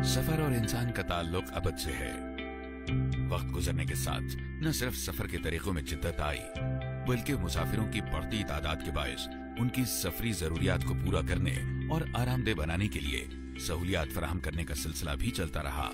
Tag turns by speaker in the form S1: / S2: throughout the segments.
S1: सफर और इंसान का ताल्लुक अबद से है। वक्त गुजरने के साथ न सिर्फ सफर के तरीकों में जिद्दत आई, बल्कि मुसाफिरों की बढ़ती तादाद के बायस उनकी सफरी जरूरियात को पूरा करने और आरामदेह बनाने के लिए सहूलियात फराहम करने का सिलसिला भी चलता रहा।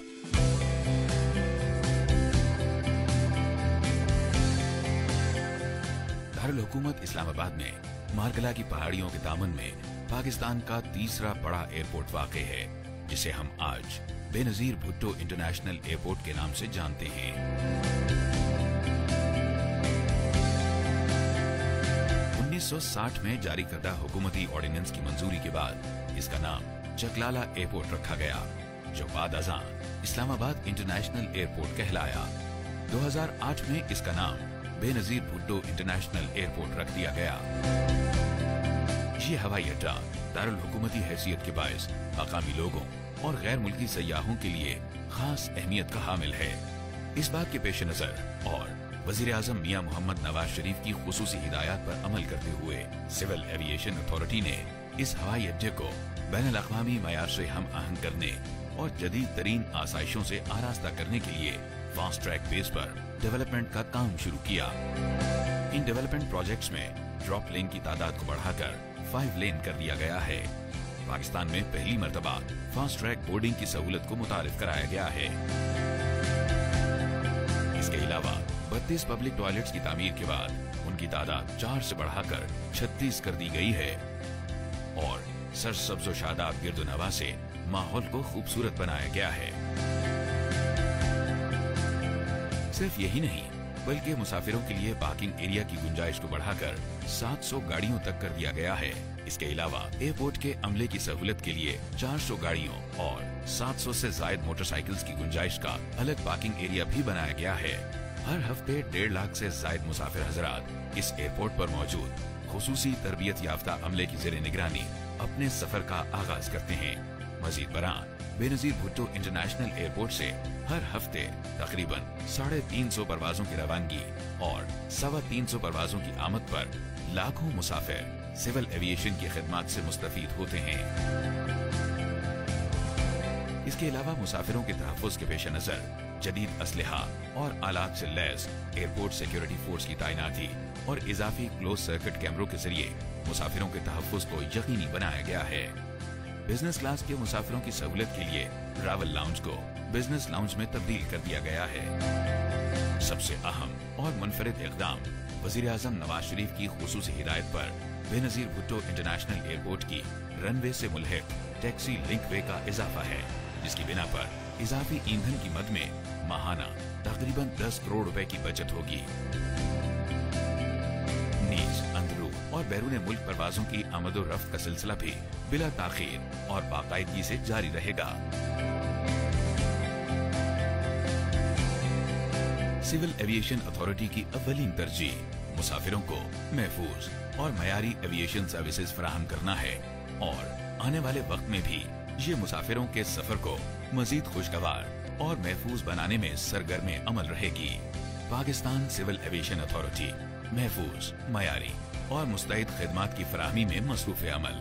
S1: दारुल हुकूमत इस्लामाबाद में मारगला की पहाड़ियों के दामन में पाकिस्तान का तीसरा बड़ा एयरपोर्ट वाक़ है, जिसे हम आज बेनजीर भुट्टो इंटरनेशनल एयरपोर्ट के नाम से जानते हैं। 1960 में जारी करदा हुकूमती ऑर्डिनेंस की मंजूरी के बाद इसका नाम चकलाला एयरपोर्ट रखा गया, जो बाद अज़ां इस्लामाबाद इंटरनेशनल एयरपोर्ट कहलाया। 2008 में इसका नाम बेनजीर भुट्टो इंटरनेशनल एयरपोर्ट रख दिया गया। ये हवाई अड्डा दारुल हुकूमती हैसियत के बायस मकामी लोगों और गैर मुल्की सयाहों के लिए खास अहमियत का हामिल है। इस बात के पेश नजर और वजीर आजम मियां मोहम्मद नवाज शरीफ की खुसूसी हिदायत पर अमल करते हुए सिविल एविएशन अथॉरिटी ने इस हवाई अड्डे को बैनुल अक़वामी मयार से हम आहंग करने और जदीद तरीन आसाइशों से आरास्ता करने के लिए फास्ट ट्रैक बेस पर डेवलपमेंट का काम शुरू किया। इन डेवलपमेंट प्रोजेक्ट्स में ड्रॉप लेन की तादाद को बढ़ाकर 5 लेन कर दिया गया है। पाकिस्तान में पहली मर्तबा फास्ट ट्रैक बोर्डिंग की सहूलत को मुतारिफ कराया गया है। इसके अलावा 32 पब्लिक टॉयलेट्स की तामीर के बाद उनकी तादाद 4 से बढ़ाकर 36 कर दी गई है और सरसब्ज़ व शादाब गिरदोनवा से माहौल को खूबसूरत बनाया गया है। सिर्फ यही नहीं, बल्कि मुसाफिरों के लिए पार्किंग एरिया की गुंजाइश को बढ़ाकर 700 गाड़ियों तक कर दिया गया है। इसके अलावा एयरपोर्ट के अमले की सहूलत के लिए 400 गाड़ियों और 700 से ज्यादा मोटरसाइकिल्स की गुंजाइश का अलग पार्किंग एरिया भी बनाया गया है। हर हफ्ते 1.5 लाख से ज्यादा मुसाफिर हजरात इस एयरपोर्ट पर मौजूद खुसूसी तरबियत याफ्ता अमले की ज़ेरे निगरानी अपने सफर का आगाज करते हैं। मजीद बरान बेनजीर भुट्टो इंटरनेशनल एयरपोर्ट से हर हफ्ते तकरीबन 350 परवाजों की रवानगी और 325 परवाजों की आमद पर लाखों मुसाफिर सिविल एविएशन की खिदमत से मुस्तफीद होते हैं। इसके अलावा मुसाफिरों के तहफ़्फ़ुज़ के पेश नजर जदीद असलहा और आलात से लैस एयरपोर्ट सिक्योरिटी फोर्स की तैनाती और इजाफी क्लोज सर्किट कैमरों के जरिए मुसाफिरों के तहफ़्फ़ुज़ को यकीनी बनाया गया है। बिजनेस क्लास के मुसाफिरों की सहूलत के लिए ट्रैवल लाउंज को बिजनेस लाउंज में तब्दील कर दिया गया है। सबसे अहम और मुनफरिद इक़दाम वज़ीर आज़म नवाज शरीफ की खुसूसी हिदायत पर बेनजीर भुट्टो इंटरनेशनल एयरपोर्ट की रनवे से मुल्हिक टैक्सी लिंक वे का इजाफा है, जिसकी बिना पर इजाफी ईंधन की मद में माहाना तकरीबन 10 करोड़ रुपए की बचत होगी। नीज, अंदरू और बैरून मुल्क परवाजों की आमदो रफ्त का सिलसिला भी बिला ताखीर और बाकायदगी से जारी रहेगा। सिविल एविएशन अथॉरिटी की अव्वलीन तरजीह मुसाफिरों को महफूज और मयारी एविएशन सर्विसेज फराहम करना है और आने वाले वक्त में भी ये मुसाफिरों के सफर को मजीद खुशगवार और महफूज बनाने में सरगर्म अमल रहेगी। पाकिस्तान सिविल एविएशन अथॉरिटी महफूज, मयारी और मुस्तैद खिदमात की फराहमी में मसरूफ़ अमल।